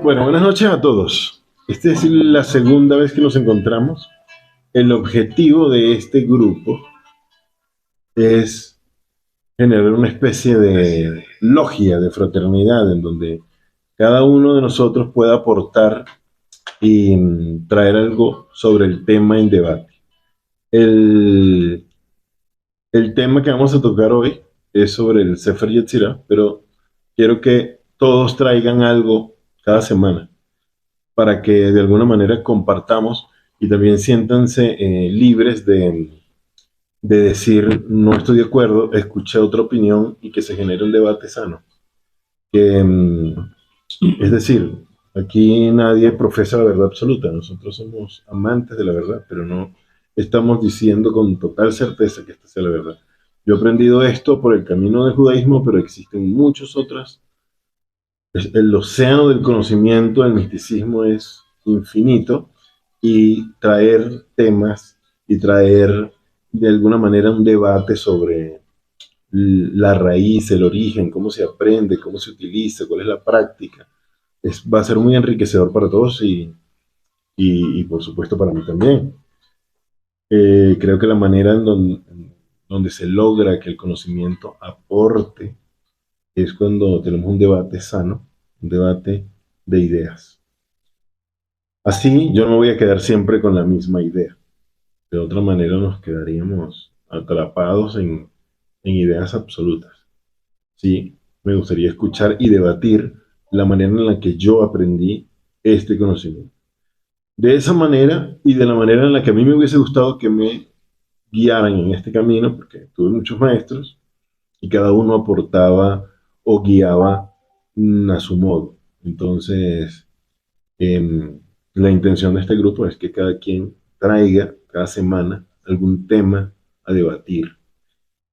Bueno, buenas noches a todos. Esta es la segunda vez que nos encontramos. El objetivo de este grupo es generar una especie de logia, de fraternidad, en donde cada uno de nosotros pueda aportar y traer algo sobre el tema en debate. El, el tema que vamos a tocar hoy es sobre el Sefer Yetzirah, pero quiero que todos traigan algo cada semana para que de alguna manera compartamos y también siéntanse libres de decir no estoy de acuerdo, escuché otra opinión y que se genere un debate sano. Que, es decir, aquí nadie profesa la verdad absoluta, nosotros somos amantes de la verdad, pero no estamos diciendo con total certeza que esta sea la verdad. Yo he aprendido esto por el camino del judaísmo, pero existen muchos otros. El océano del conocimiento del misticismo es infinito y traer temas y traer de alguna manera un debate sobre la raíz, el origen, cómo se aprende, cómo se utiliza, cuál es la práctica, va a ser muy enriquecedor para todos y por supuesto para mí también. Creo que la manera donde se logra que el conocimiento aporte es cuando tenemos un debate sano, un debate de ideas. Así yo no me voy a quedar siempre con la misma idea. De otra manera nos quedaríamos atrapados en ideas absolutas. Sí, me gustaría escuchar y debatir la manera en la que yo aprendí este conocimiento. De esa manera y de la manera en la que a mí me hubiese gustado que me guiaran en este camino, porque tuve muchos maestros y cada uno aportaba o guiaba a su modo. Entonces, em, la intención de este grupo es que cada quien traiga cada semana algún tema a debatir.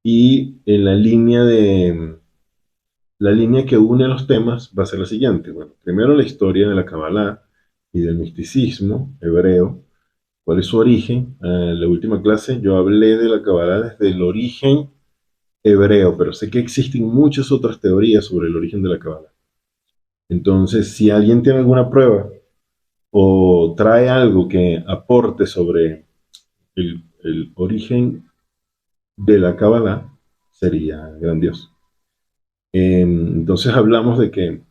Y en la línea que une los temas va a ser la siguiente. Bueno, primero la historia de la Kabbalah y del misticismo hebreo. ¿Cuál es su origen? En la última clase yo hablé de la Kabbalah desde el origen hebreo, pero sé que existen muchas otras teorías sobre el origen de la Kabbalah. Entonces, si alguien tiene alguna prueba o trae algo que aporte sobre el origen de la Kabbalah, sería grandioso. Entonces hablamos de que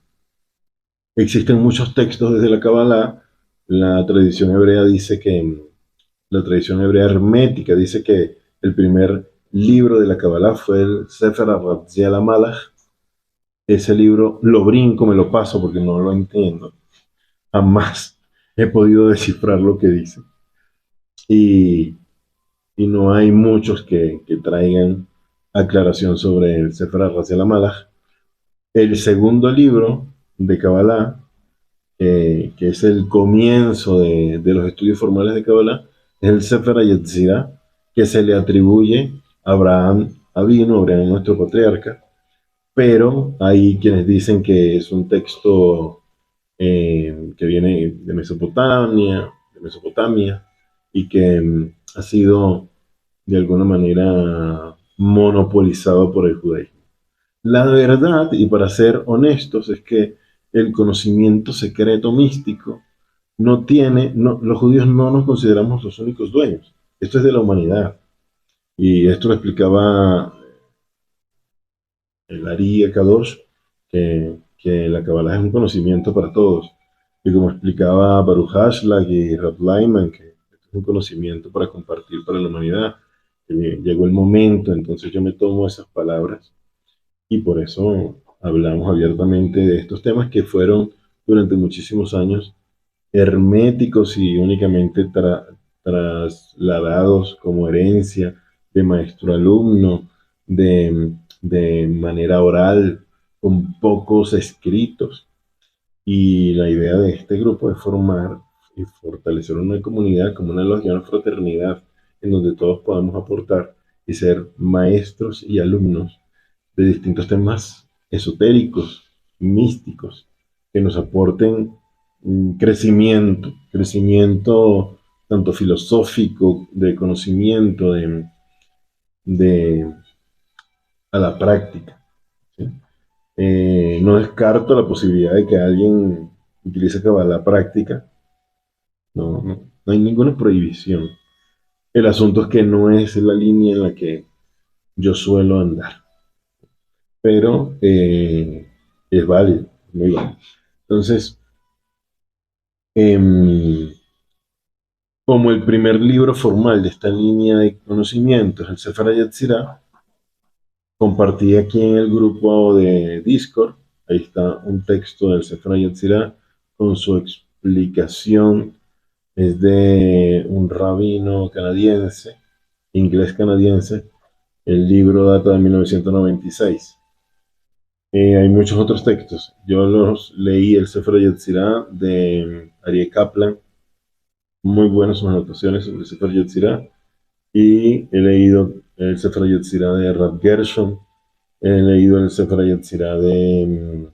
existen muchos textos desde la Kabbalah. La tradición hebrea dice que, la tradición hebrea hermética dice que el primer libro de la Kabbalah fue el Sefer HaRaziel HaMalach. Ese libro lo brinco, me lo paso porque no lo entiendo. Jamás he podido descifrar lo que dice. Y, y no hay muchos que traigan aclaración sobre el Sefer HaRaziel HaMalach. El segundo libro de Kabbalah, que es el comienzo de los estudios formales de Kabbalah, es el Sefer HaYetzirah, que se le atribuye a Abraham Avinu, Abraham nuestro patriarca, pero hay quienes dicen que es un texto que viene de Mesopotamia y que ha sido de alguna manera monopolizado por el judaísmo. La verdad, y para ser honestos, es que el conocimiento secreto místico los judíos no nos consideramos los únicos dueños. Esto es de la humanidad. Y esto lo explicaba el Ari Kadosh, que la Kabbalah es un conocimiento para todos. Y como explicaba Baruch Hashlag y Rab Lyman, que es un conocimiento para compartir para la humanidad. Llegó el momento, entonces yo me tomo esas palabras y por eso hablamos abiertamente de estos temas que fueron durante muchísimos años herméticos y únicamente trasladados como herencia de maestro-alumno, de manera oral, con pocos escritos. Y la idea de este grupo es formar y fortalecer una comunidad como una logia, una fraternidad, en donde todos podamos aportar y ser maestros y alumnos de distintos temas esotéricos, místicos, que nos aporten crecimiento tanto filosófico, de conocimiento, de a la práctica. ¿Sí? No descarto la posibilidad de que alguien utiliza Kabbalah práctica, no hay ninguna prohibición. El asunto es que no es la línea en la que yo suelo andar, pero es válido, muy válido. Entonces, em, como el primer libro formal de esta línea de conocimientos, el Sefer HaYetzirah, compartí aquí en el grupo de Discord, ahí está un texto del Sefer HaYetzirah con su explicación. Es de un rabino canadiense, inglés canadiense. El libro data de 1996. Hay muchos otros textos. Yo los leí el Sefer Yetzirah de Aryeh Kaplan, muy buenas sus anotaciones sobre el Sefer Yetzirah. Y he leído el Sefer Yetzirah de Rav Gershon, he leído el Sefer Yetzirah de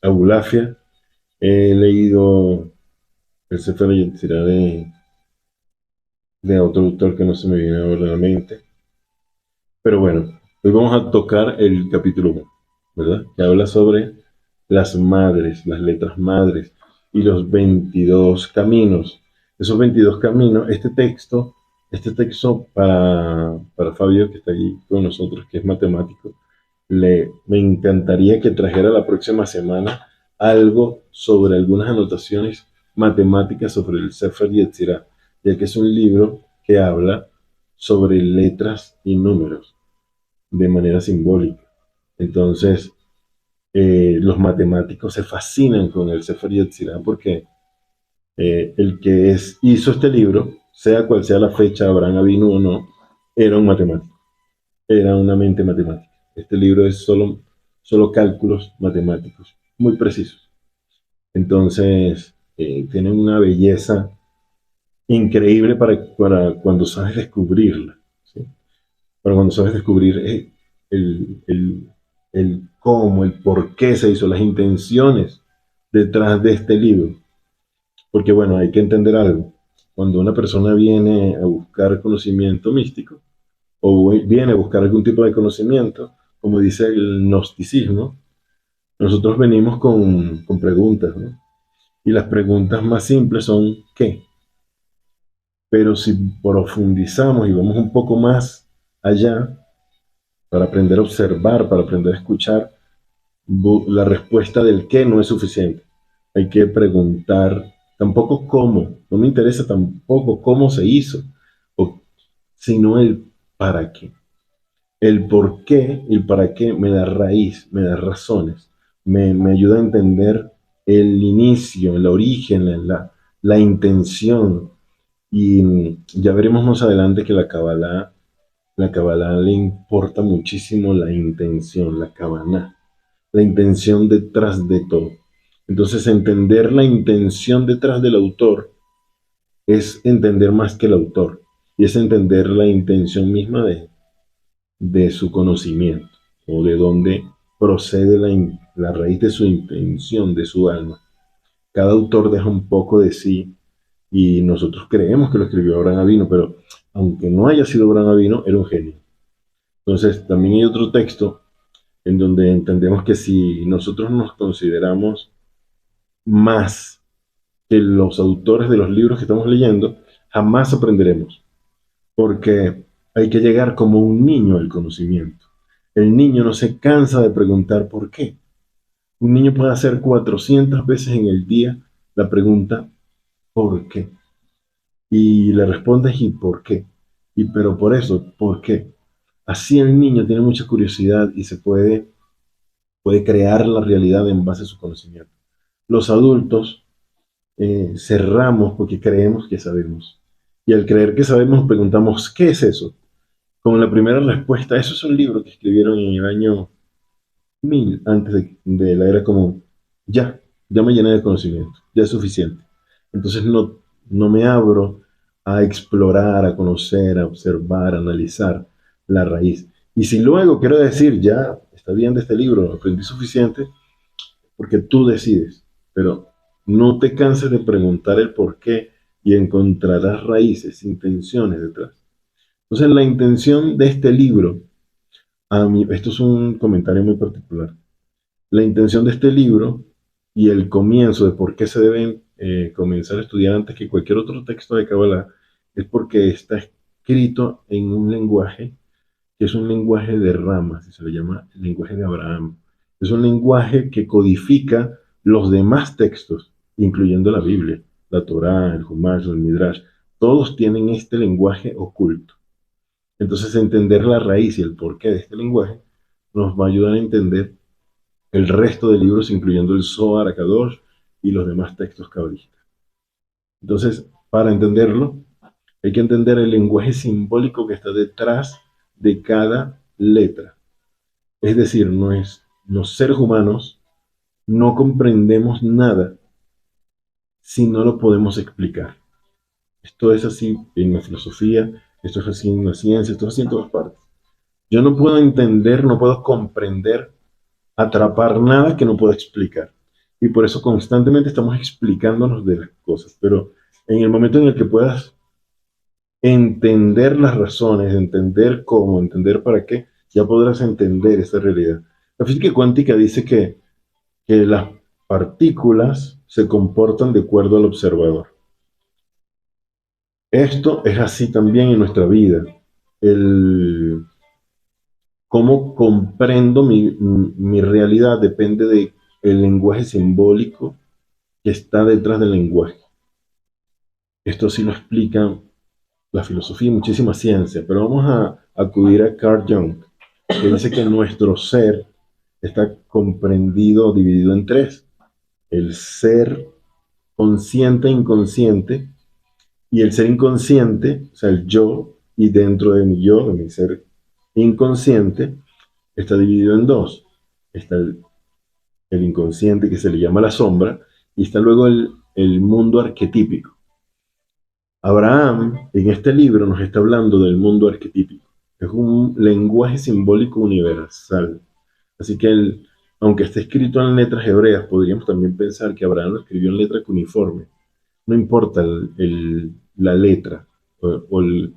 Abulafia, he leído el Sefer Yetzirah de otro autor que no se me viene ahora a la mente. Pero bueno, hoy vamos a tocar el capítulo 1, ¿verdad? Que habla sobre las madres, las letras madres y los 22 caminos. Esos 22 caminos, este texto para Fabio, que está aquí con nosotros, que es matemático, me encantaría que trajera la próxima semana algo sobre algunas anotaciones matemáticas sobre el Sefer Yetzirah, ya que es un libro que habla sobre letras y números de manera simbólica. Entonces, los matemáticos se fascinan con el Sefer Yetzirah porque el que hizo este libro, sea cual sea la fecha, Abraham Avinu o no, era un matemático, era una mente matemática. Este libro es solo cálculos matemáticos, muy precisos. Entonces, tienen una belleza increíble para cuando sabes descubrirla, ¿sí? Para cuando sabes descubrir el, el, el cómo, el por qué se hizo, las intenciones detrás de este libro. Porque bueno, hay que entender algo. Cuando una persona viene a buscar conocimiento místico o viene a buscar algún tipo de conocimiento, como dice el gnosticismo, nosotros venimos con preguntas, ¿no? Y las preguntas más simples son ¿qué? Pero si profundizamos y vamos un poco más allá, para aprender a observar, para aprender a escuchar, la respuesta del qué no es suficiente. Hay que preguntar tampoco cómo, no me interesa tampoco cómo se hizo, sino el para qué. El por qué, el para qué me da raíz, me da razones, me ayuda a entender el inicio, el origen, la intención. Y ya veremos más adelante que la Kabbalah le importa muchísimo la intención, la Kavaná, la intención detrás de todo. Entonces, entender la intención detrás del autor es entender más que el autor y es entender la intención misma de su conocimiento o de dónde procede la raíz de su intención, de su alma. Cada autor deja un poco de sí y nosotros creemos que lo escribió Abraham Avino, pero aunque no haya sido Abraham Avino, era un genio. Entonces, también hay otro texto en donde entendemos que si nosotros nos consideramos más que los autores de los libros que estamos leyendo, jamás aprenderemos, porque hay que llegar como un niño al conocimiento. El niño no se cansa de preguntar por qué. Un niño puede hacer 400 veces en el día la pregunta ¿por qué? Y le respondes ¿y por qué? Y pero por eso, ¿por qué? Así el niño tiene mucha curiosidad y se puede crear la realidad en base a su conocimiento. Los adultos cerramos porque creemos que sabemos. Y al creer que sabemos, preguntamos, ¿qué es eso? Con la primera respuesta, eso es un libro que escribieron en el año 1000 antes de la era común. Ya me llené de conocimiento, ya es suficiente. Entonces no me abro a explorar, a conocer, a observar, a analizar la raíz. Y si luego quiero decir, ya está bien de este libro, aprendí suficiente, porque tú decides, pero no te canses de preguntar el por qué y encontrarás raíces, intenciones detrás. Entonces, la intención de este libro, esto es un comentario muy particular, la intención de este libro y el comienzo de por qué se deben comenzar a estudiar antes que cualquier otro texto de Kabbalah es porque está escrito en un lenguaje que es un lenguaje de ramas, y se le llama el lenguaje de Abraham. Es un lenguaje que codifica los demás textos, incluyendo la Biblia, la Torá, el Humash, el Midrash. Todos tienen este lenguaje oculto. Entonces, entender la raíz y el porqué de este lenguaje nos va a ayudar a entender el resto de libros, incluyendo el Zohar, Akadosh y los demás textos cabalistas. Entonces, para entenderlo, hay que entender el lenguaje simbólico que está detrás de cada letra. Es decir, los seres humanos no comprendemos nada si no lo podemos explicar. Esto es así en la filosofía, esto es así en la ciencia, esto es así en todas partes. Yo no puedo entender, no puedo comprender, atrapar nada que no pueda explicar. Y por eso constantemente estamos explicándonos de las cosas. Pero en el momento en el que puedas entender las razones, entender cómo, entender para qué, ya podrás entender esta realidad. La física cuántica dice que las partículas se comportan de acuerdo al observador. Esto es así también en nuestra vida. El cómo comprendo mi realidad depende del lenguaje simbólico que está detrás del lenguaje. Esto sí lo explica la filosofía y muchísima ciencia, pero vamos a acudir a Carl Jung, que dice que nuestro ser está comprendido, dividido en tres: el ser consciente e inconsciente, y el ser inconsciente, o sea, el yo, y dentro de mi yo, de mi ser inconsciente, está dividido en dos. Está el inconsciente, que se le llama la sombra, y está luego el mundo arquetípico. Abraham, en este libro, nos está hablando del mundo arquetípico. Es un lenguaje simbólico universal. Así que, aunque esté escrito en letras hebreas, podríamos también pensar que Abraham lo escribió en letra cuneiforme. No importa la letra, o el-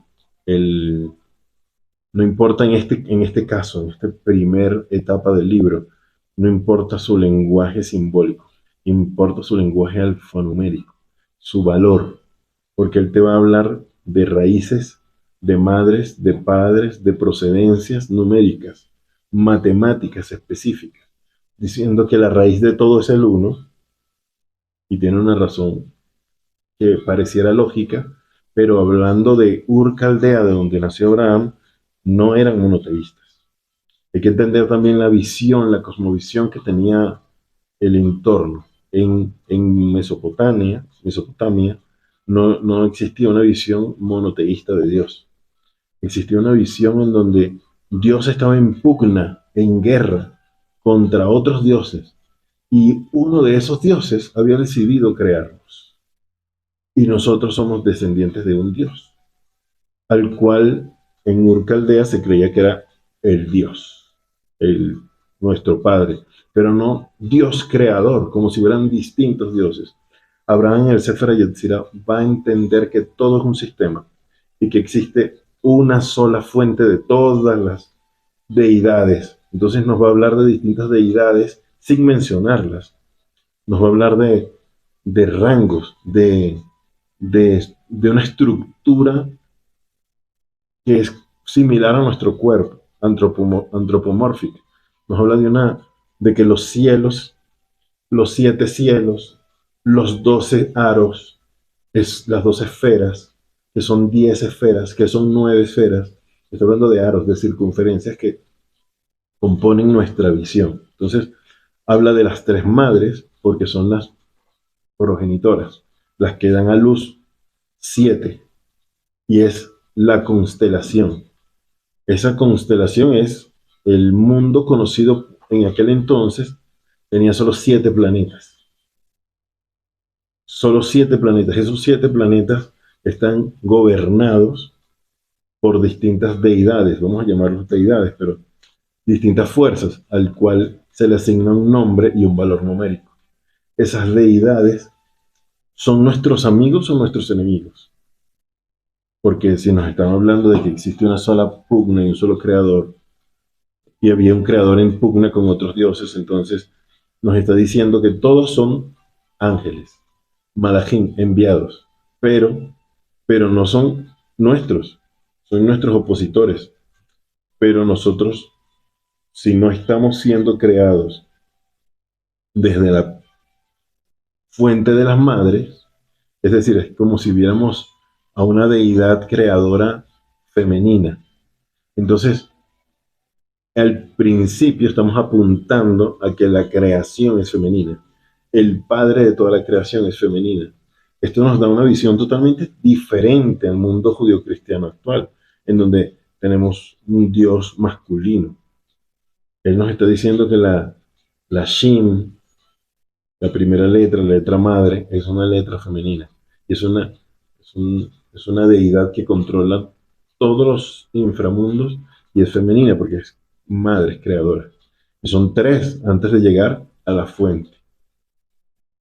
no importa en este caso, en esta primer etapa del libro, no importa su lenguaje simbólico, importa su lenguaje alfanumérico, su valor, porque él te va a hablar de raíces, de madres, de padres, de procedencias numéricas, matemáticas específicas, diciendo que la raíz de todo es el uno, y tiene una razón que pareciera lógica, pero hablando de Ur Caldea, de donde nació Abraham, no eran monoteístas. Hay que entender también la visión, la cosmovisión que tenía el entorno. En Mesopotamia no existía una visión monoteísta de Dios. Existía una visión en donde Dios estaba en pugna, en guerra contra otros dioses, y uno de esos dioses había decidido crearnos. Y nosotros somos descendientes de un Dios, al cual en Ur Caldea se creía que era el Dios, el, nuestro Padre, pero no Dios creador, como si hubieran distintos dioses. Abraham en el Sefer Yetzirah va a entender que todo es un sistema y que existe una sola fuente de todas las deidades. Entonces nos va a hablar de distintas deidades sin mencionarlas. Nos va a hablar de rangos, de una estructura que es similar a nuestro cuerpo, antropomórfica. Nos habla de que los cielos, los siete cielos, los 12 aros, las 12 esferas, que son 10 esferas, que son 9 esferas. Estoy hablando de aros, de circunferencias que componen nuestra visión. Entonces, habla de las tres madres, porque son las progenitoras, las que dan a luz 7, y es la constelación. Esa constelación es el mundo conocido en aquel entonces, tenía solo 7 planetas. Solo 7 planetas. Esos 7 planetas están gobernados por distintas deidades, vamos a llamarlos deidades, pero distintas fuerzas, al cual se le asigna un nombre y un valor numérico. Esas deidades son nuestros amigos o nuestros enemigos. Porque si nos están hablando de que existe una sola pugna y un solo creador, y había un creador en pugna con otros dioses, entonces nos está diciendo que todos son ángeles, malachim, enviados, pero, pero no son nuestros, son nuestros opositores. Pero nosotros, si no estamos siendo creados desde la fuente de las madres, es decir, es como si viéramos a una deidad creadora femenina. Entonces, al principio estamos apuntando a que la creación es femenina. El padre de toda la creación es femenina. Esto nos da una visión totalmente diferente al mundo judio-cristiano actual, en donde tenemos un Dios masculino. Él nos está diciendo que la Shin, la primera letra, la letra madre, es una letra femenina. Y es una deidad que controla todos los inframundos y es femenina porque es madre, es creadora. Y son tres antes de llegar a la fuente.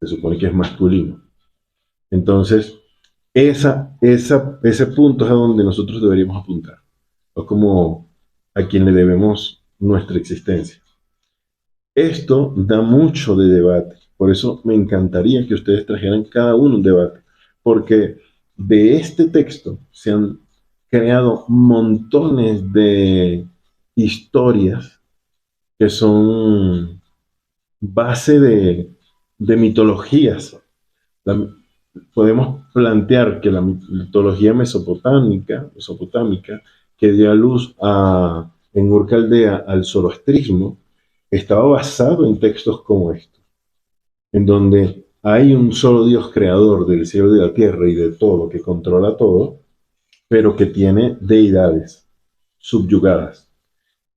Se supone que es masculino. Entonces, ese punto es a donde nosotros deberíamos apuntar. O como a quien le debemos nuestra existencia. Esto da mucho de debate. Por eso me encantaría que ustedes trajeran cada uno un debate. Porque de este texto se han creado montones de historias que son base de mitologías. La- Podemos plantear que la mitología mesopotámica que dio a luz en Ur Caldea al zoroastrismo, estaba basado en textos como estos, en donde hay un solo Dios creador del cielo y de la tierra y de todo, que controla todo, pero que tiene deidades subyugadas.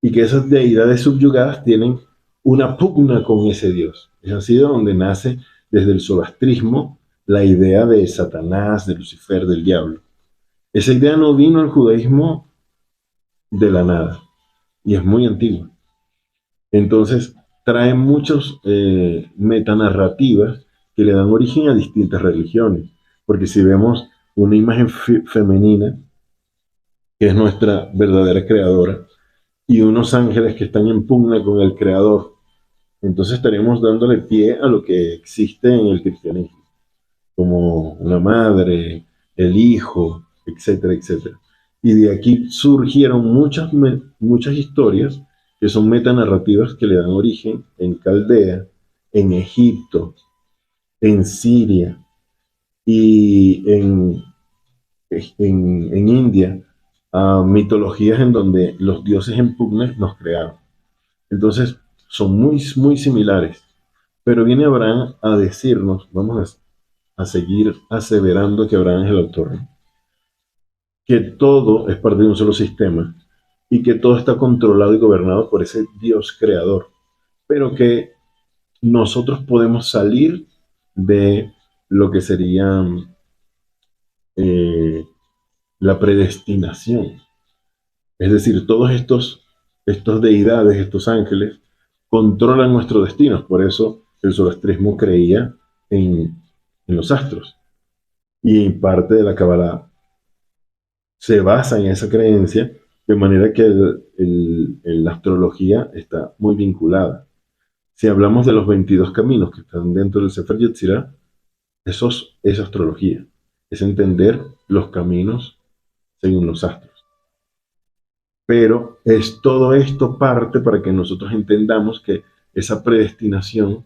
Y que esas deidades subyugadas tienen una pugna con ese Dios. Es así de donde nace desde el zoroastrismo la idea de Satanás, de Lucifer, del diablo. Esa idea no vino al judaísmo de la nada y es muy antigua. Entonces, trae muchas metanarrativas que le dan origen a distintas religiones. Porque si vemos una imagen femenina, que es nuestra verdadera creadora, y unos ángeles que están en pugna con el creador, entonces estaremos dándole pie a lo que existe en el cristianismo, como una madre, el hijo, etcétera, etcétera. Y de aquí surgieron muchas historias que son metanarrativas que le dan origen en Caldea, en Egipto, en Siria y en India, a mitologías en donde los dioses en pugna nos crearon. Entonces, son muy similares. Pero viene Abraham a decirnos, a seguir aseverando que Abraham es el autor, ¿no? Que todo es parte de un solo sistema y que todo está controlado y gobernado por ese Dios creador, pero que nosotros podemos salir de lo que sería eh, la predestinación. Es decir, estos deidades, estos ángeles, controlan nuestros destinos. Por eso el zoroastrismo creía en los astros. Y parte de la Kabbalah se basa en esa creencia, de manera que la astrología está muy vinculada. Si hablamos de los 22 caminos que están dentro del Sefer Yetzirah, es astrología, es entender los caminos según los astros. Pero es todo esto parte para que nosotros entendamos que esa predestinación,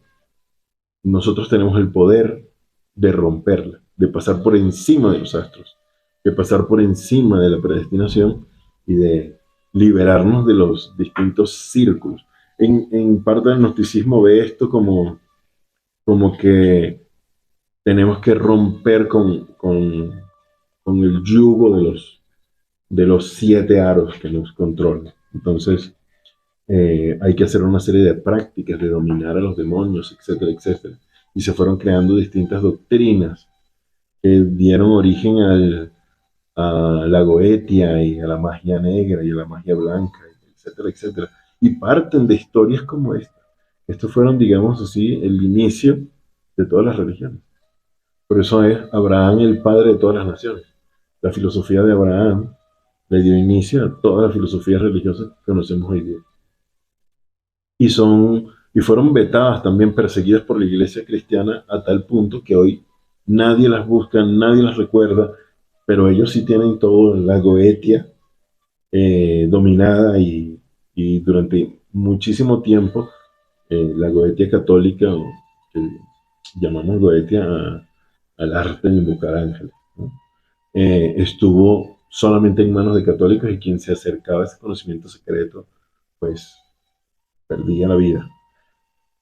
nosotros tenemos el poder de romperla, de pasar por encima de los astros, de pasar por encima de la predestinación y de liberarnos de los distintos círculos. En parte del gnosticismo ve esto como que tenemos que romper con el yugo de los siete aros que nos controlan. Entonces, hay que hacer una serie de prácticas de dominar a los demonios, etcétera, etcétera. Y se fueron creando distintas doctrinas que dieron origen a la Goetia y a la magia negra y a la magia blanca, etcétera, etcétera. Y parten de historias como esta. Estos fueron, digamos así, el inicio de todas las religiones. Por eso es Abraham el padre de todas las naciones. La filosofía de Abraham le dio inicio a todas las filosofías religiosas que conocemos hoy día. Y son y fueron vetadas también, perseguidas por la iglesia cristiana a tal punto que hoy nadie las busca, nadie las recuerda, pero ellos sí tienen todo la Goetia dominada y durante muchísimo tiempo la Goetia católica, o que llamamos Goetia al arte de invocar ángeles, ¿no? Estuvo solamente en manos de católicos y quien se acercaba a ese conocimiento secreto, pues perdía la vida.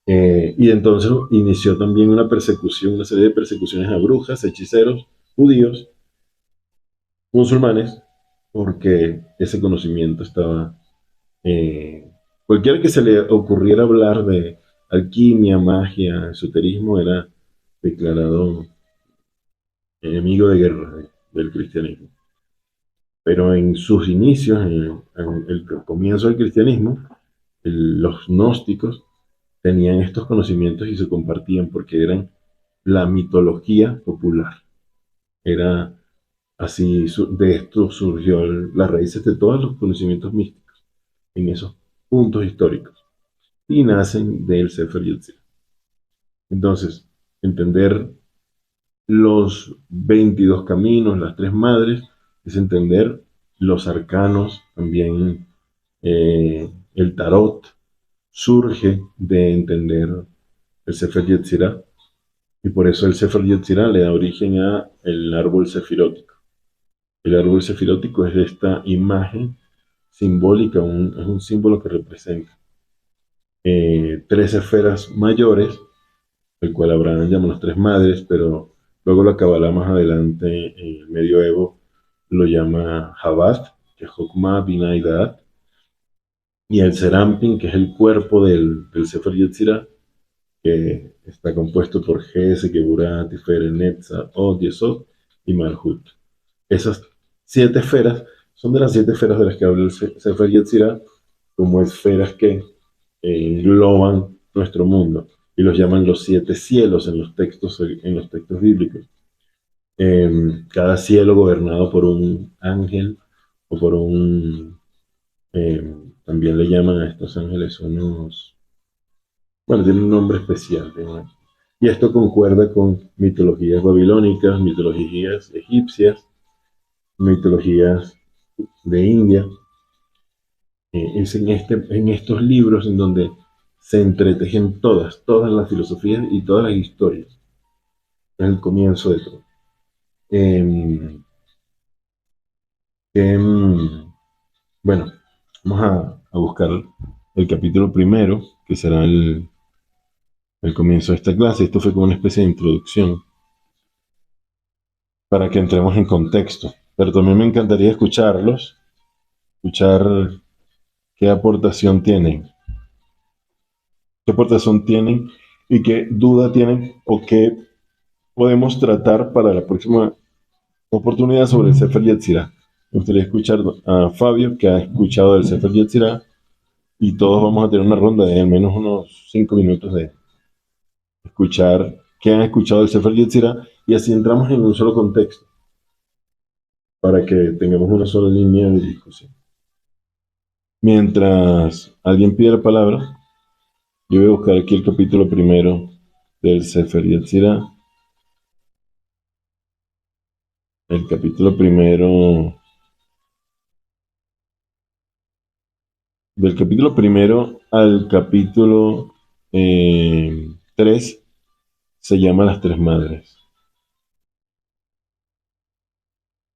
Y entonces inició también una persecución, una serie de persecuciones a brujas, hechiceros, judíos, musulmanes, porque ese conocimiento estaba... cualquiera que se le ocurriera hablar de alquimia, magia, esoterismo, era declarado enemigo de guerra del cristianismo. Pero en sus inicios, en el comienzo del cristianismo, los gnósticos tenían estos conocimientos y se compartían porque eran la mitología popular. Era así, de esto surgió las raíces de todos los conocimientos místicos en esos puntos históricos y nacen del Sefer Yetzirah. Entonces, entender los 22 caminos, las tres madres, es entender los arcanos, también el tarot, surge de entender el Sefer Yetzirah, y por eso el Sefer Yetzirah le da origen a el árbol sefirótico. El árbol sefirótico es esta imagen simbólica, es un símbolo que representa tres esferas mayores, el cual Abraham llama las tres madres, pero luego la Kabbalah más adelante en el medioevo lo llama Chabad, que es Jokmah, Binah y Da'at, y el Serampin, que es el cuerpo del Sefer Yetzirah, que está compuesto por Ges, Geburah, Tiferet, Netzah, Od, Yesod y Malhut. Esas siete esferas son de las siete esferas de las que habla el Sefer Yetzirah, como esferas que engloban nuestro mundo, y los llaman los siete cielos en los textos bíblicos. Cada cielo gobernado por un ángel o por un... también le llaman a estos ángeles unos... Bueno, tiene un nombre especial, ¿no? Y esto concuerda con mitologías babilónicas, mitologías egipcias, mitologías de India. Es en estos libros en donde se entretejen todas las filosofías y todas las historias. Es el comienzo de todo. Em, bueno, vamos a buscar el capítulo primero, que será el comienzo de esta clase. Esto fue como una especie de introducción para que entremos en contexto. Pero también me encantaría escuchar qué aportación tienen, y qué duda tienen o qué podemos tratar para la próxima oportunidad sobre el Sefer Yetzirah. Me gustaría escuchar a Fabio, que ha escuchado del Sefer Yetzirah, y todos vamos a tener una ronda de al menos unos 5 minutos de escuchar qué han escuchado del Sefer Yetzirah, y así entramos en un solo contexto para que tengamos una sola línea de discusión. Mientras alguien pide la palabra, yo voy a buscar aquí el capítulo primero del Sefer Yetzirah. El capítulo primero, del capítulo primero al capítulo 3, se llama Las Tres Madres.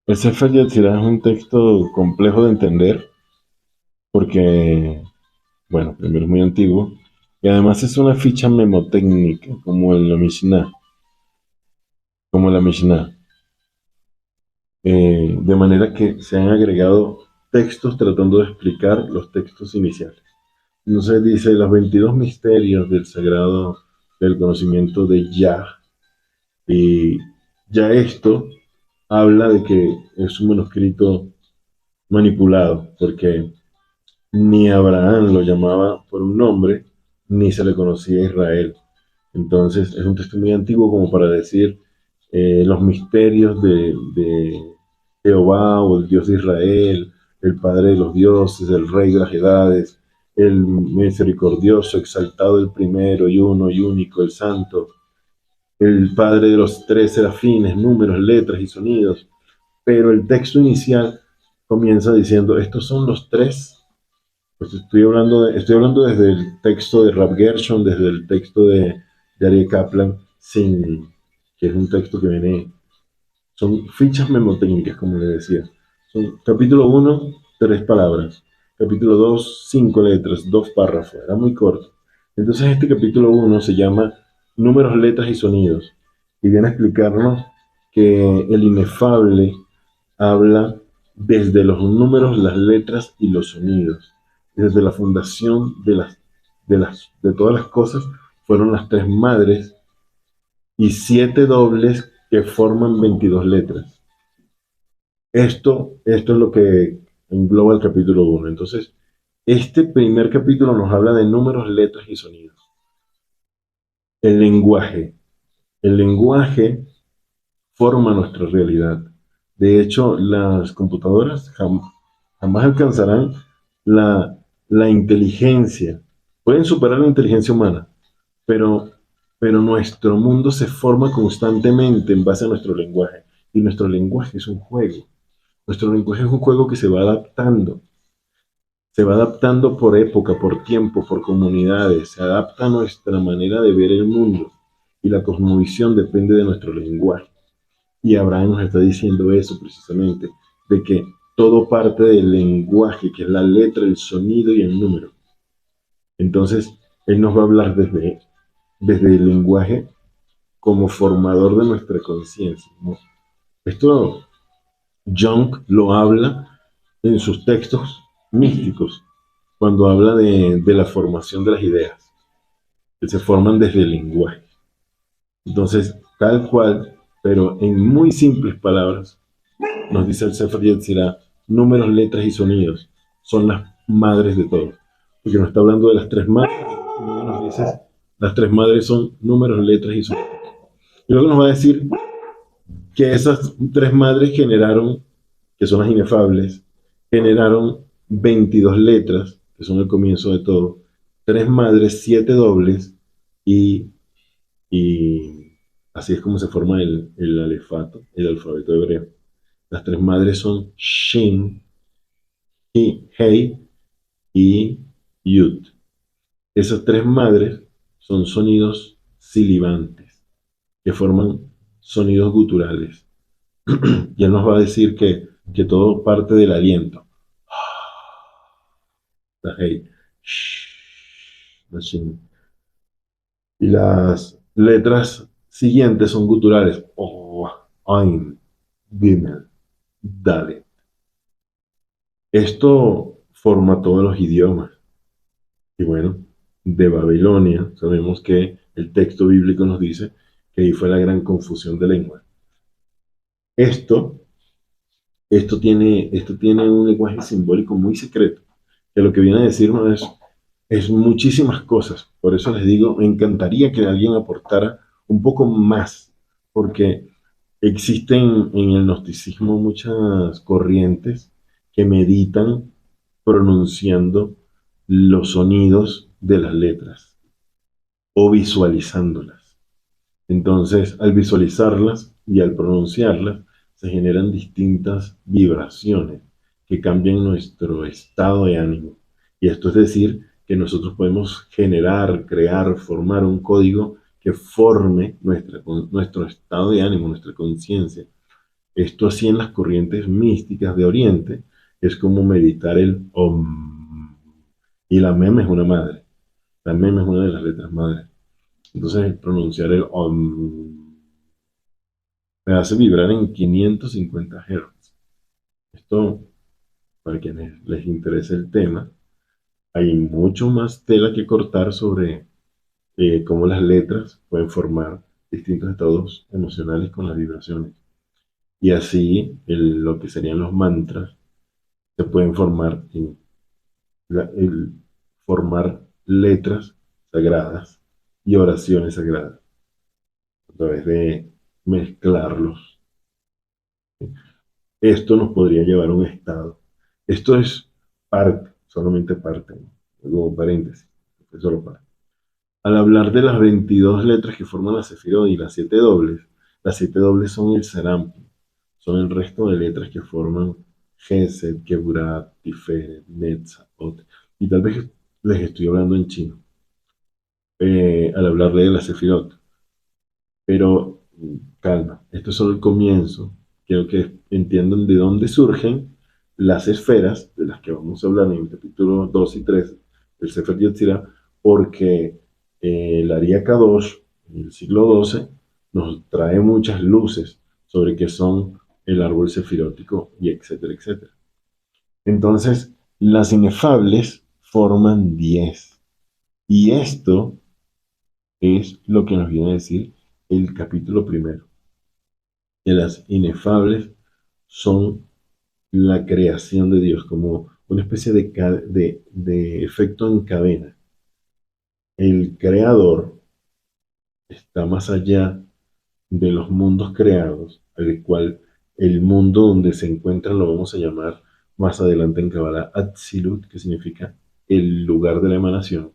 El Sefer Yetzirah es un texto complejo de entender porque, bueno, primero es muy antiguo y además es una ficha memotécnica como la Mishnah. De manera que se han agregado textos tratando de explicar los textos iniciales. Entonces dice los 22 misterios del sagrado del conocimiento de Yah, y ya esto habla de que es un manuscrito manipulado, porque ni Abraham lo llamaba por un nombre, ni se le conocía a Israel. Entonces es un texto muy antiguo como para decir los misterios de Jehová o el Dios de Israel, el Padre de los dioses, el Rey de las edades. el misericordioso, exaltado el primero y uno y único, el santo, el padre de los tres serafines, números, letras y sonidos. Pero el texto inicial comienza diciendo, estos son los tres. Pues estoy hablando desde el texto de Rap Gershon, desde el texto de Arie Kaplan, que es un texto que viene, son fichas memotécnicas, como le decía. Son capítulo uno, tres palabras. Capítulo 2, cinco letras, dos párrafos. Era muy corto. Entonces este capítulo uno se llama Números, letras y sonidos. Y viene a explicarnos que el inefable habla desde los números, las letras y los sonidos. Desde la fundación de todas las cosas fueron las tres madres y siete dobles que forman 22 letras. Esto es lo que engloba el capítulo uno. Entonces, este primer capítulo nos habla de números, letras y sonidos. El lenguaje. El lenguaje forma nuestra realidad. De hecho, las computadoras jamás alcanzarán la, la inteligencia. Pueden superar la inteligencia humana, pero, pero nuestro mundo se forma constantemente en base a nuestro lenguaje. Y nuestro lenguaje es un juego. Nuestro lenguaje es un juego que se va adaptando. Se va adaptando por época, por tiempo, por comunidades. Se adapta a nuestra manera de ver el mundo. Y la cosmovisión depende de nuestro lenguaje. Y Abraham nos está diciendo eso precisamente, de que todo parte del lenguaje, que es la letra, el sonido y el número. Entonces, él nos va a hablar desde el lenguaje como formador de nuestra conciencia, ¿no? Esto Jung lo habla en sus textos místicos, cuando habla de la formación de las ideas, que se forman desde el lenguaje. Entonces, tal cual, pero en muy simples palabras, nos dice el Sefer Yetzirah, números, letras y sonidos son las madres de todo. Porque nos está hablando de las tres madres, y luego nos dice, las tres madres son números, letras y sonidos. Y luego nos va a decir que esas tres madres generaron, que son las inefables, generaron 22 letras, que son el comienzo de todo, tres madres, siete dobles, y, y así es como se forma el alefato, el alfabeto hebreo. Las tres madres son Shin, Hei y Yud. Esas tres madres son sonidos silibantes, que forman sonidos guturales. Y él nos va a decir que todo parte del aliento. La Hei, la Shin. Y las letras siguientes son guturales. Oh, Ain, Gimel, Dalet. Esto forma todos los idiomas. Y bueno, de Babilonia, sabemos que el texto bíblico nos dice que ahí fue la gran confusión de lengua. Esto, esto tiene un lenguaje simbólico muy secreto, que lo que viene a decirnos es muchísimas cosas. Por eso les digo, me encantaría que alguien aportara un poco más, porque existen en el gnosticismo muchas corrientes que meditan pronunciando los sonidos de las letras o visualizándolas. Entonces, al visualizarlas y al pronunciarlas, se generan distintas vibraciones que cambian nuestro estado de ánimo. Y esto es decir, que nosotros podemos generar, crear, formar un código que forme nuestro estado de ánimo, nuestra conciencia. Esto así en las corrientes místicas de Oriente es como meditar el Om. Y la mem es una madre. La mem es una de las letras madres. Entonces, pronunciar el Om me hace vibrar en 550 Hz. Esto, para quienes les interese el tema, hay mucho más tela que cortar sobre cómo las letras pueden formar distintos estados emocionales con las vibraciones. Y así, lo que serían los mantras se pueden formar en formar letras sagradas y oraciones sagradas a través de mezclarlos. Esto nos podría llevar a un estado. Esto es parte, solamente parte, ¿no? como paréntesis, solo para. Al hablar de las 22 letras que forman la Sefirot y las 7 dobles son el Serampim, son el resto de letras que forman Gesed, Keburat, Tiferet, Netzach, y tal vez les estoy hablando en chino, al hablarle de la Sefirot. Pero calma, esto es solo el comienzo. Quiero que entiendan de dónde surgen las esferas de las que vamos a hablar en el capítulo 2 y 3 del Sefer Yetzirah, porque el Ari Kadosh, en el siglo XII, nos trae muchas luces sobre qué son el árbol sefirótico y etcétera, etcétera. Entonces, las inefables forman 10. Y esto es lo que nos viene a decir el capítulo primero, que las inefables son la creación de Dios, como una especie de efecto en cadena. El creador está más allá de los mundos creados, al cual el mundo donde se encuentran lo vamos a llamar más adelante en Kabbalah Atzilut, que significa el lugar de la emanación,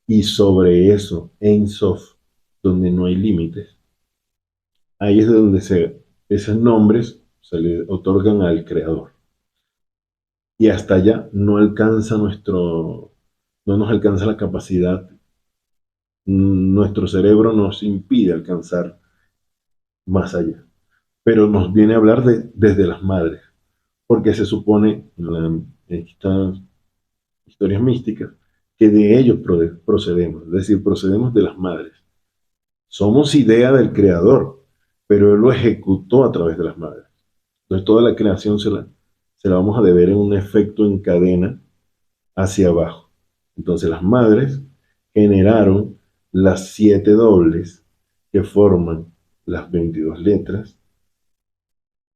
y sobre eso, Ein Sof, donde no hay límites. Ahí es de donde esos nombres se le otorgan al creador. Y hasta allá no nos alcanza la capacidad, nuestro cerebro nos impide alcanzar más allá. Pero nos viene a hablar desde las madres, porque se supone en estas historias místicas que de ellos procedemos, es decir, procedemos de las madres. Somos idea del creador, pero él lo ejecutó a través de las madres. Entonces toda la creación se la vamos a deber en un efecto en cadena hacia abajo. Entonces las madres generaron las 7 dobles que forman las 22 letras,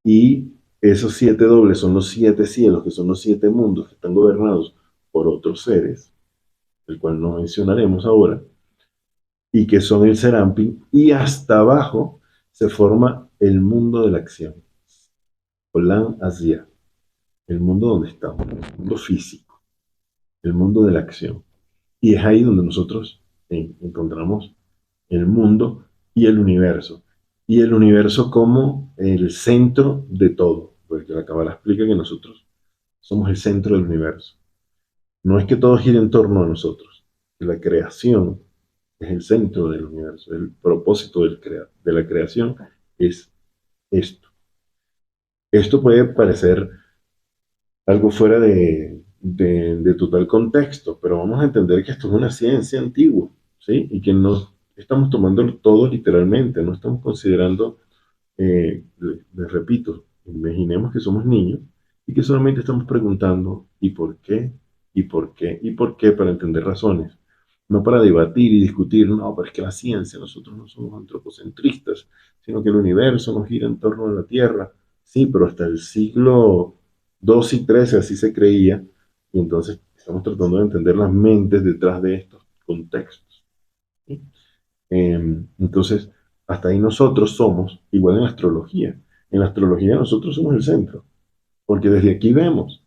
y esos 7 dobles son los 7 cielos, que son los 7 mundos que están gobernados por otros seres, el cual no mencionaremos ahora, y que son el Seramping, y hasta abajo se forma el mundo de la acción, Olam Asia, el mundo donde estamos, el mundo físico, el mundo de la acción. Y es ahí donde nosotros encontramos el mundo y el universo. Y el universo como el centro de todo, porque la Cábala explica que nosotros somos el centro del universo. No es que todo gire en torno a nosotros, que la creación es el centro del universo. El propósito de la creación es esto. Esto puede parecer algo fuera de total contexto, pero vamos a entender que esto es una ciencia antigua, ¿sí? Y que no estamos tomando todo literalmente, no estamos considerando, les repito, imaginemos que somos niños y que solamente estamos preguntando ¿y por qué? ¿Y por qué? ¿Y por qué? Para entender razones, no para debatir y discutir, no, pero es que la ciencia, nosotros no somos antropocentristas, sino que el universo nos gira en torno a la Tierra. Sí, pero hasta el siglo XII y XIII así se creía, y entonces estamos tratando de entender las mentes detrás de estos contextos, ¿sí? Entonces, hasta ahí nosotros somos, igual en astrología. En la astrología nosotros somos el centro, porque desde aquí vemos,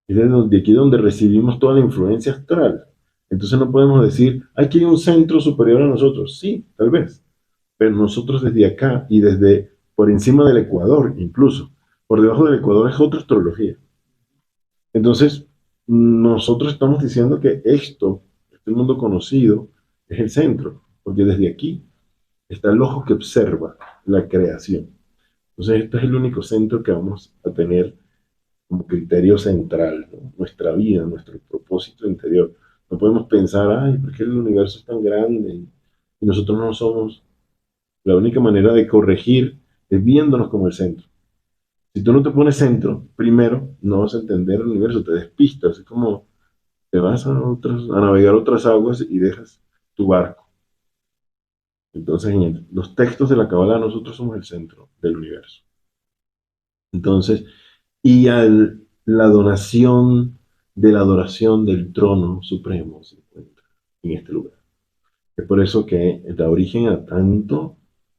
es desde aquí donde recibimos toda la influencia astral. Entonces no podemos decir, aquí hay un centro superior a nosotros. Sí, tal vez, pero nosotros desde acá y desde por encima del Ecuador, incluso, por debajo del Ecuador es otra astrología. Entonces, nosotros estamos diciendo que este mundo conocido, es el centro, porque desde aquí está el ojo que observa la creación. Entonces, este es el único centro que vamos a tener como criterio central, ¿no? Nuestra vida, nuestro propósito interior. No podemos pensar, ay, ¿por qué el universo es tan grande? Y nosotros no somos. La única manera de corregir es viéndonos como el centro. Si tú no te pones centro, primero, no vas a entender el universo, te despistas. Es como te vas a navegar otras aguas y dejas tu barco. Entonces, en los textos de la Kabbalah, nosotros somos el centro del universo. Entonces, y la donación de la adoración del trono supremo se encuentra en este lugar. Es por eso que da origen a tanto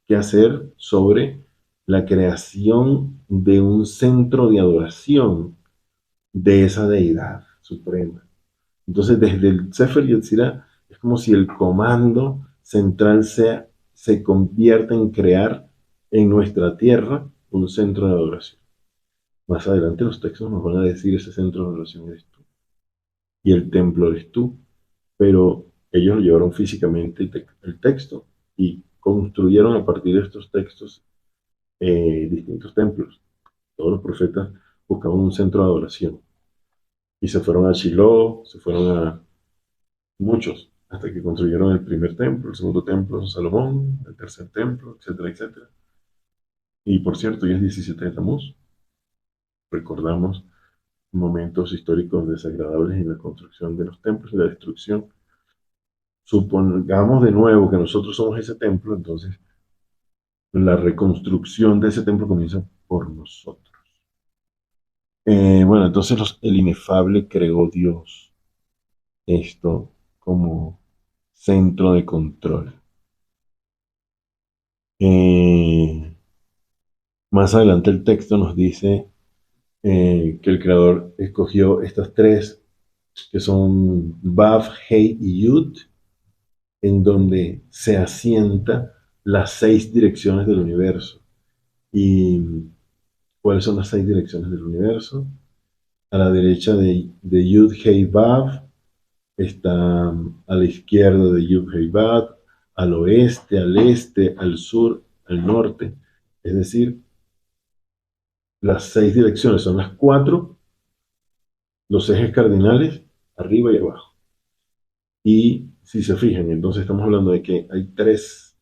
que hacer sobre la creación de un centro de adoración de esa deidad suprema. Entonces, desde el Sefer Yetzirah, es como si el comando central se convierta en crear en nuestra tierra un centro de adoración. Más adelante los textos nos van a decir ese centro de adoración eres tú y el templo eres tú, pero ellos lo llevaron físicamente el texto y construyeron a partir de estos textos distintos templos. Todos los profetas buscaban un centro de adoración y se fueron a Shiloh, se fueron a muchos, hasta que construyeron el primer templo, el segundo templo de Salomón, el tercer templo, etcétera, etcétera. Y por cierto, ya es 17 de Tamuz. Recordamos momentos históricos desagradables en la construcción de los templos y la destrucción. Supongamos de nuevo que nosotros somos ese templo, entonces la reconstrucción de ese templo comienza por nosotros. Bueno, entonces el inefable creó Dios esto como centro de control. Más adelante el texto nos dice que el creador escogió estas tres, que son Vav, Hei y Yud, en donde se asienta las 6 direcciones del universo. ¿Y cuáles son las 6 direcciones del universo? A la derecha de Yud, Hei, Vav, está a la izquierda de Yud, Hei, Vav, al oeste, al este, al sur, al norte. Es decir, las 6 direcciones son las 4, los ejes cardinales, arriba y abajo. Y si se fijan, entonces estamos hablando de que hay 3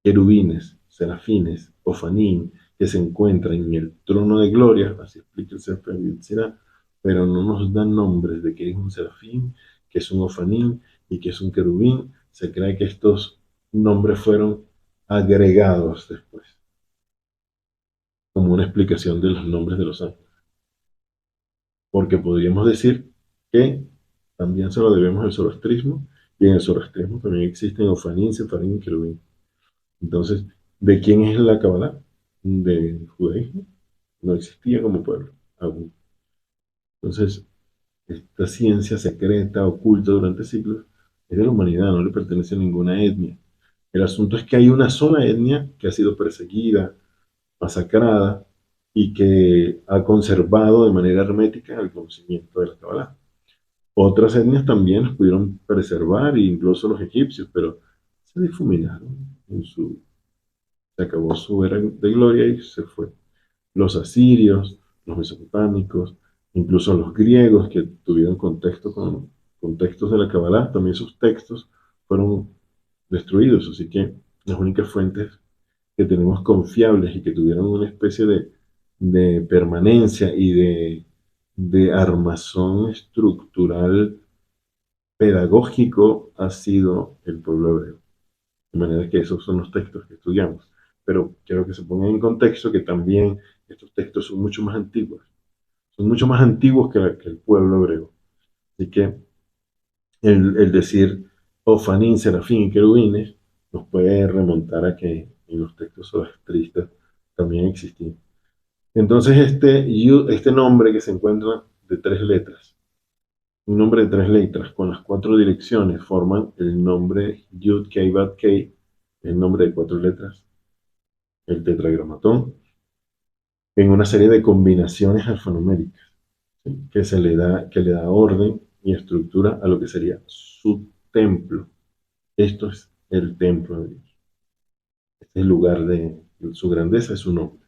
querubines, serafines, ofanín, que se encuentran en el trono de gloria, así explica el Sefer Yetzirah, pero no nos dan nombres de que es un serafín, que es un ofanín y que es un querubín. Se cree que estos nombres fueron agregados después, como una explicación de los nombres de los ángeles. Porque podríamos decir que también se lo debemos al zoroastrismo, y en el zoroastrismo también existen ofanín, sefarín y querubín. Entonces, ¿de quién es la Kabbalah? Del judaísmo. No existía como pueblo aún. Entonces, esta ciencia secreta, oculta durante siglos, es de la humanidad, no le pertenece a ninguna etnia. El asunto es que hay una sola etnia que ha sido perseguida, masacrada y que ha conservado de manera hermética el conocimiento de la Kabbalah. Otras etnias también las pudieron preservar, incluso los egipcios, pero se difuminaron se acabó su era de gloria y se fue. Los asirios, los mesopotámicos, incluso los griegos que tuvieron contexto con textos de la Kabbalah, también sus textos fueron destruidos, así que las únicas fuentes que tenemos confiables y que tuvieron una especie de permanencia y de armazón estructural pedagógico ha sido el pueblo hebreo. De manera que esos son los textos que estudiamos. Pero quiero que se pongan en contexto que también estos textos son mucho más antiguos. Son mucho más antiguos que el pueblo hebreo. Así que el decir Ofanín, Serafín y Querubines nos puede remontar a que en los textos zoroastristas también existían. Entonces este nombre que se encuentra de 3 letras, un nombre de 3 letras con las 4 direcciones forman el nombre Yud Kei Bat Kei, el nombre de 4 letras, el tetragramatón, en una serie de combinaciones alfanuméricas, ¿sí? Que le da orden y estructura a lo que sería su templo. Esto es el templo de Dios. Este es el lugar de su grandeza, es su nombre.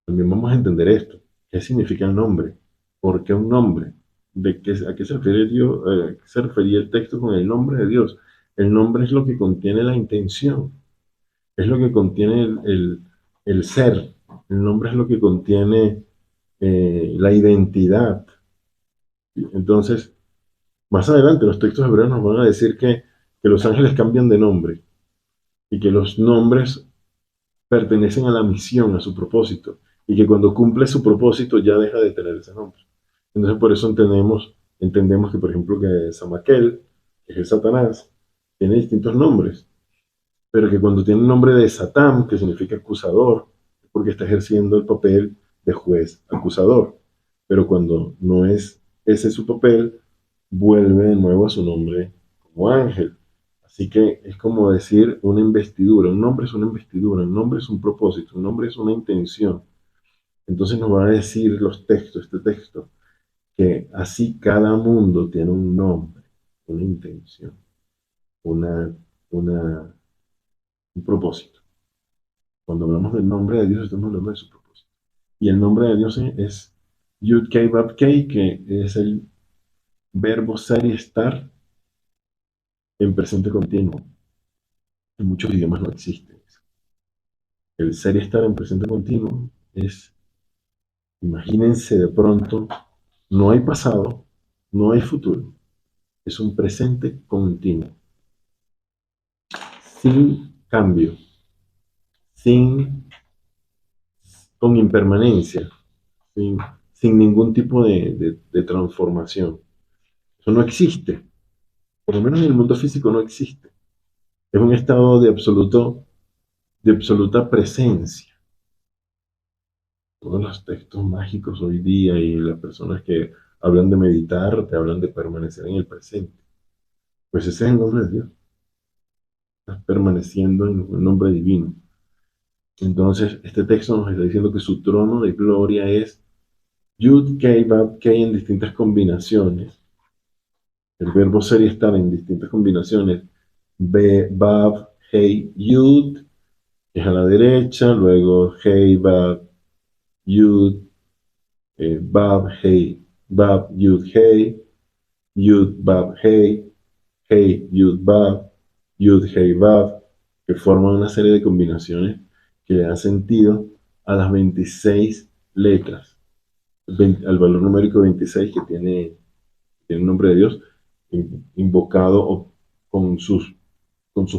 También vamos a entender esto. ¿Qué significa el nombre? ¿Por qué un nombre? ¿A qué se refiere Dios? ¿A qué se refería el texto con el nombre de Dios? El nombre es lo que contiene la intención, es lo que contiene el ser. El nombre es lo que contiene la identidad. Entonces, más adelante los textos hebreos nos van a decir que los ángeles cambian de nombre y que los nombres pertenecen a la misión, a su propósito, y que cuando cumple su propósito ya deja de tener ese nombre. Entonces por eso entendemos que, por ejemplo, que Samaquel, que es el Satanás, tiene distintos nombres, pero que cuando tiene el nombre de Satán, que significa acusador, es porque está ejerciendo el papel de juez acusador. Pero cuando no es ese su papel, vuelve de nuevo a su nombre como ángel. Así que es como decir una investidura. Un nombre es una investidura, un nombre es un propósito, un nombre es una intención. Entonces nos va a decir los textos, este texto, que así cada mundo tiene un nombre, una intención, una, una, un propósito. Cuando hablamos del nombre de Dios, estamos hablando de su propósito. Y el nombre de Dios es Yud Kei Vav Kei, que es el verbo ser y estar en presente continuo. En muchos idiomas no existe eso. El ser y estar en presente continuo es, imagínense de pronto, no hay pasado, no hay futuro, es un presente continuo, sin cambio, sin, con impermanencia, sin, sin ningún tipo de transformación. Eso no existe, por lo menos en el mundo físico no existe. Es un estado de absoluta presencia. Todos los textos mágicos hoy día y las personas que hablan de meditar, te hablan de permanecer en el presente. Pues ese es el nombre de Dios. Estás permaneciendo en el nombre divino. Entonces, este texto nos está diciendo que su trono de gloria es Yud, Kei, Vav, Kei en distintas combinaciones. El verbo ser y estar en distintas combinaciones. Vav, Hei, Yud, que es a la derecha. Luego Hei, Vav, Yud, Vav, Hei, Vav, Yud, Hei, Yud, Vav, Hei, Hei, Yud, Vav, Yud, Hei, Vav, que forman una serie de combinaciones que le dan sentido a las 26 letras, al valor numérico 26 que tiene el nombre de Dios, invocado con sus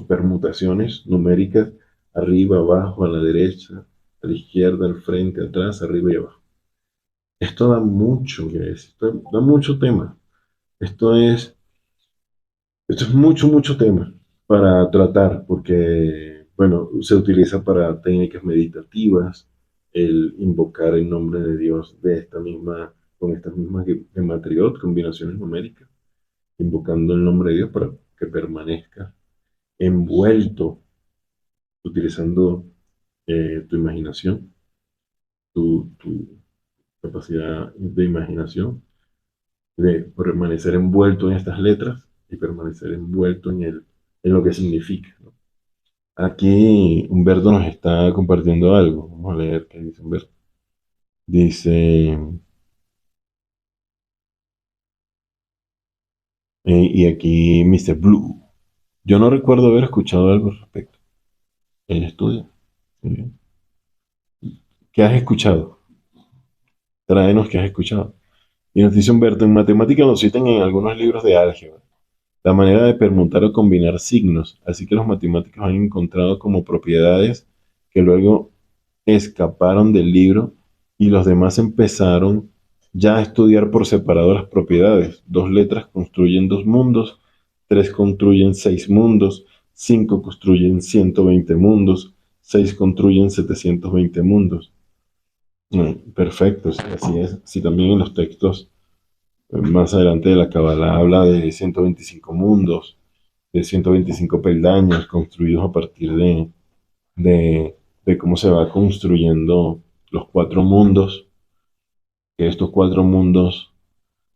permutaciones numéricas, arriba, abajo, a la derecha, a la izquierda, al frente, atrás, arriba y abajo. Esto da mucho que decir, esto da mucho tema. Esto es, esto es mucho, mucho tema para tratar, porque, bueno, se utiliza para técnicas meditativas, el invocar el nombre de Dios de esta misma, con estas mismas gematriot, combinaciones numéricas, invocando el nombre de Dios para que permanezca envuelto, utilizando tu imaginación, tu capacidad de imaginación, de permanecer envuelto en estas letras y permanecer envuelto en lo que significa, ¿no? Aquí Humberto nos está compartiendo algo. Vamos a leer qué dice Humberto. Dice, y aquí Mr. Blue. Yo no recuerdo haber escuchado algo al respecto. Él estudia. Muy bien. ¿Qué has escuchado? Tráenos qué has escuchado. Y nos dice Humberto, en matemática nos citan en algunos libros de álgebra la manera de permutar o combinar signos, así que los matemáticos han encontrado como propiedades que luego escaparon del libro y los demás empezaron ya a estudiar por separado las propiedades. Dos letras construyen dos mundos, tres construyen seis mundos, cinco construyen 120 mundos, seis construyen 720 mundos. Perfecto, sí, así es. Sí, también en los textos más adelante de la Kabbalah habla de 125 mundos, de 125 peldaños construidos a partir de cómo se va construyendo los cuatro mundos, que estos cuatro mundos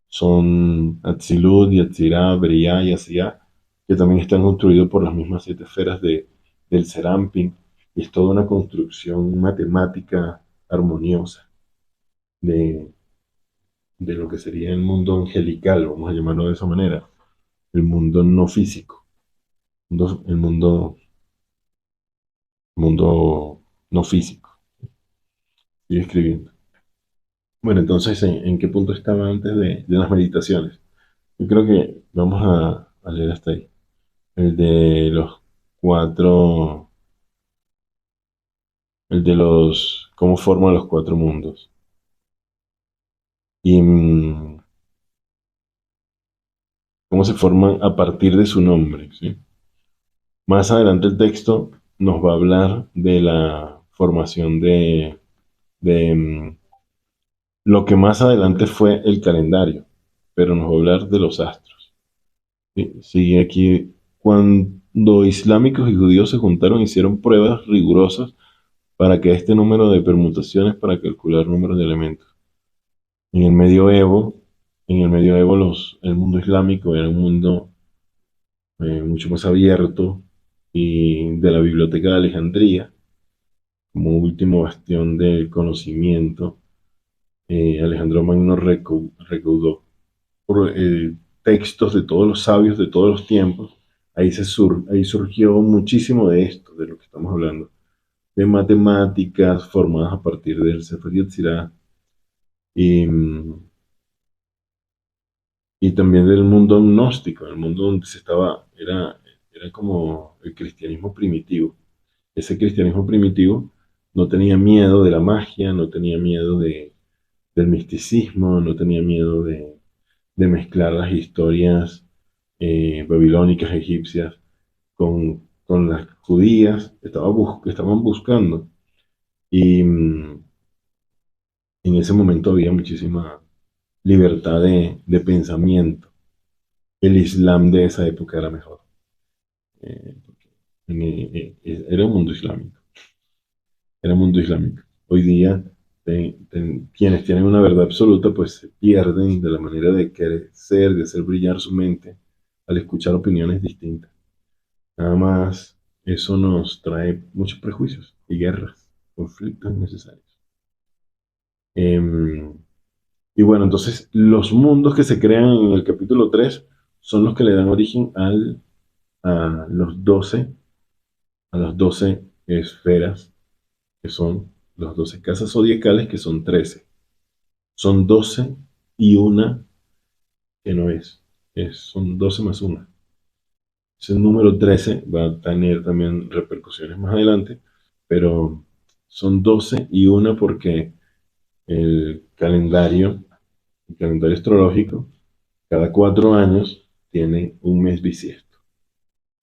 son Atzilut, Yetzirah, Briah y Asiah, que también están construidos por las mismas siete esferas del Serampin, y es toda una construcción matemática armoniosa de, de lo que sería el mundo angelical, vamos a llamarlo de esa manera, el mundo no físico, el mundo no físico. Sigue escribiendo. Bueno, entonces, ¿en qué punto estaba antes de las meditaciones? Yo creo que vamos a leer hasta ahí. El de los cuatro, el de los, cómo forman los cuatro mundos. Y cómo se forman a partir de su nombre, ¿sí? Más adelante el texto nos va a hablar de la formación de lo que más adelante fue el calendario. pero nos va a hablar de los astros. Sí, sigue aquí. Cuando islámicos y judíos se juntaron, hicieron pruebas rigurosas para que este número de permutaciones para calcular números de elementos. En el medioevo, en el medioevo el mundo islámico era un mundo mucho más abierto y de la Biblioteca de Alejandría, como último bastión del conocimiento, Alejandro Magno recaudó textos de todos los sabios de todos los tiempos. Ahí surgió muchísimo de esto, de lo que estamos hablando, de matemáticas formadas a partir del Sefer Yetzirah y, y también del mundo gnóstico, el mundo donde era como el cristianismo primitivo. Ese cristianismo primitivo no tenía miedo de la magia, no tenía miedo del misticismo, no tenía miedo de mezclar las historias babilónicas, egipcias, con las judías que estaban buscando. Y en ese momento había muchísima libertad de pensamiento. El Islam de esa época era mejor. Porque era un mundo islámico. Era un mundo islámico. Hoy día, quienes tienen una verdad absoluta, pues se pierden de la manera de crecer, de hacer brillar su mente al escuchar opiniones distintas. Nada más, eso nos trae muchos prejuicios y guerras, conflictos innecesarios. Em, y bueno, entonces los mundos que se crean en el capítulo 3 son los que le dan origen a los 12 a las 12 esferas, que son las 12 casas zodiacales, que son 13. Son 12 y una que no son 12 más una. Ese número 13 va a tener también repercusiones más adelante, pero son 12 y una porque el el calendario astrológico, cada 4 años tiene un mes bisiesto.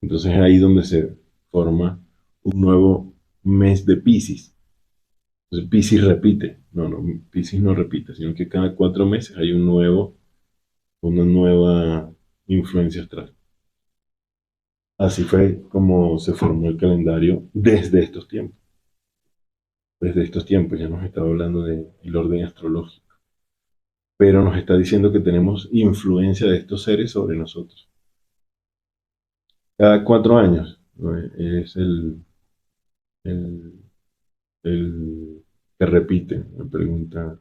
Entonces es ahí donde se forma un nuevo mes de Piscis. Entonces Piscis repite. No, Piscis no repite, sino que cada 4 meses hay una nueva influencia astral. Así fue como se formó el calendario desde estos tiempos. Desde estos tiempos ya nos estaba hablando del orden astrológico, pero nos está diciendo que tenemos influencia de estos seres sobre nosotros. Cada 4 años, ¿no? Es el, el que repite, me pregunta.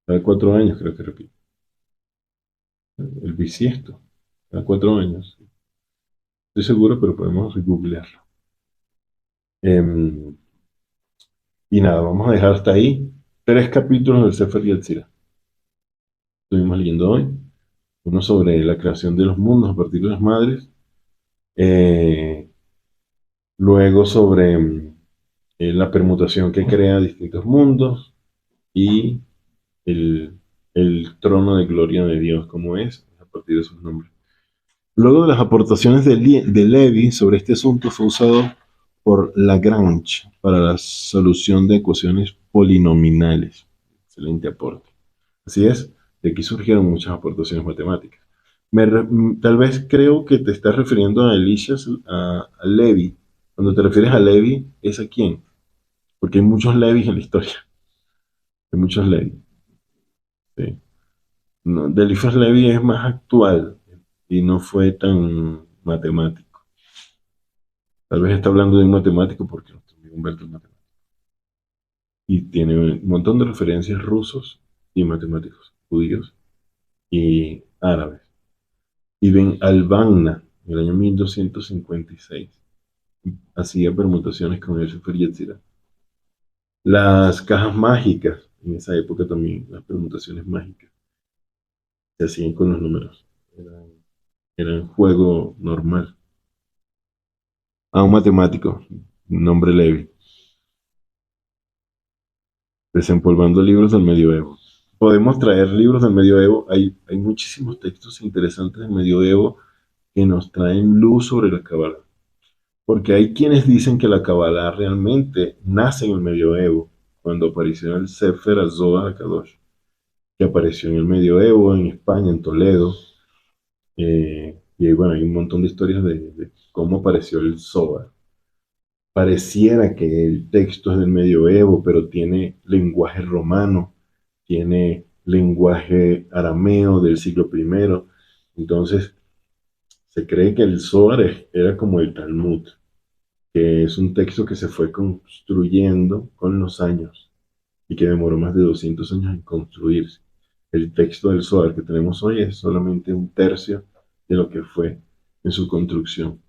Cada 4 años creo que repite. El bisiesto, cada 4 años. Estoy seguro, pero podemos googlearlo. Em, y nada, vamos a dejar hasta ahí 3 capítulos del Sefer Yetzirah. Estuvimos leyendo hoy. Uno sobre la creación de los mundos a partir de las madres. Eh, Luego sobre la permutación que crea distintos mundos y el, el trono de gloria de Dios, como es, a partir de sus nombres. Luego de las aportaciones de Levi sobre este asunto, fue usado por Lagrange para la solución de ecuaciones polinominales. Excelente aporte. Así es, de aquí surgieron muchas aportaciones matemáticas. Tal vez creo que te estás refiriendo a a Levi. Cuando te refieres a Levi, ¿es a quién? Porque hay muchos Levis en la historia. Hay muchos Levi. Sí. No, de Eliphas Levi es más actual y no fue tan matemático. Tal vez está hablando de un matemático porque nuestro amigo Humberto es matemático. Y tiene un montón de referencias rusos y matemáticos, judíos y árabes. Ibn al-Banna, en el año 1256, hacía permutaciones con el Sefer Yetzirah. Las cajas mágicas, en esa época también, las permutaciones mágicas, se hacían con los números. Era un juego normal. A un matemático, nombre Levi, desempolvando libros del medioevo. Podemos traer libros del medioevo. Hay muchísimos textos interesantes del medioevo que nos traen luz sobre la Kabbalah. Porque hay quienes dicen que la Kabbalah realmente nace en el medioevo, cuando apareció el Sefer HaZohar HaKadosh, que apareció en el medioevo, en España, en Toledo. Y bueno, hay un montón de historias de cómo apareció el Zohar. Pareciera que el texto es del medioevo, pero tiene lenguaje romano, tiene lenguaje arameo del siglo primero. Entonces, se cree que el Zohar era como el Talmud, que es un texto que se fue construyendo con los años y que demoró más de 200 años en construirse. El texto del Zohar que tenemos hoy es solamente un tercio de lo que fue en su construcción.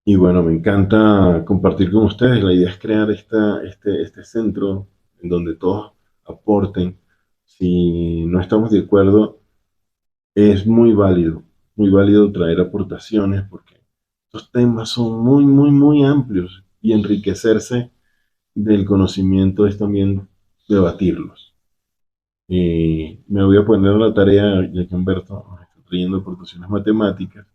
Y bueno, me encanta compartir con ustedes. La idea es crear este centro en donde todos aporten. Si no estamos de acuerdo, es muy válido traer aportaciones porque estos temas son muy, muy, muy amplios y enriquecerse del conocimiento es también debatirlos. Y me voy a poner a la tarea, ya que Humberto nos está trayendo aportaciones matemáticas,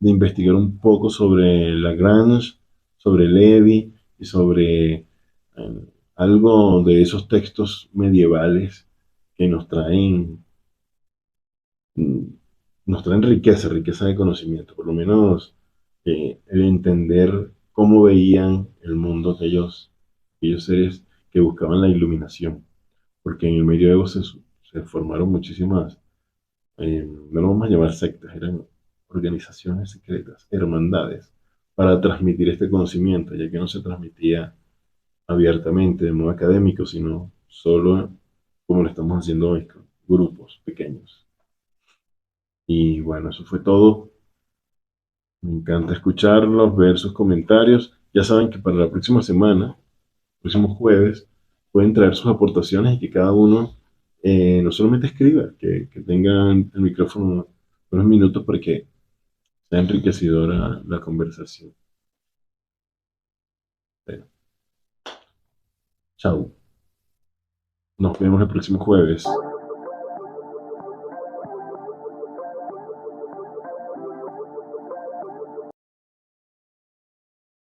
de investigar un poco sobre Lagrange, sobre Levi y sobre algo de esos textos medievales que mm, nos traen riqueza, riqueza de conocimiento, por lo menos el entender cómo veían el mundo aquellos seres que buscaban la iluminación, porque en el medioevo se formaron muchísimas, no lo vamos a llamar sectas, eran organizaciones secretas, hermandades, para transmitir este conocimiento, ya que no se transmitía abiertamente, de modo académico, sino solo como lo estamos haciendo hoy, con grupos pequeños. Y bueno, eso fue todo. Me encanta escucharlos, ver sus comentarios. Ya saben que para la próxima semana, próximo jueves, pueden traer sus aportaciones y que cada uno no solamente escriba, que tengan el micrófono unos minutos para que sea enriquecedora la conversación. Bueno, chao. Nos vemos el próximo jueves.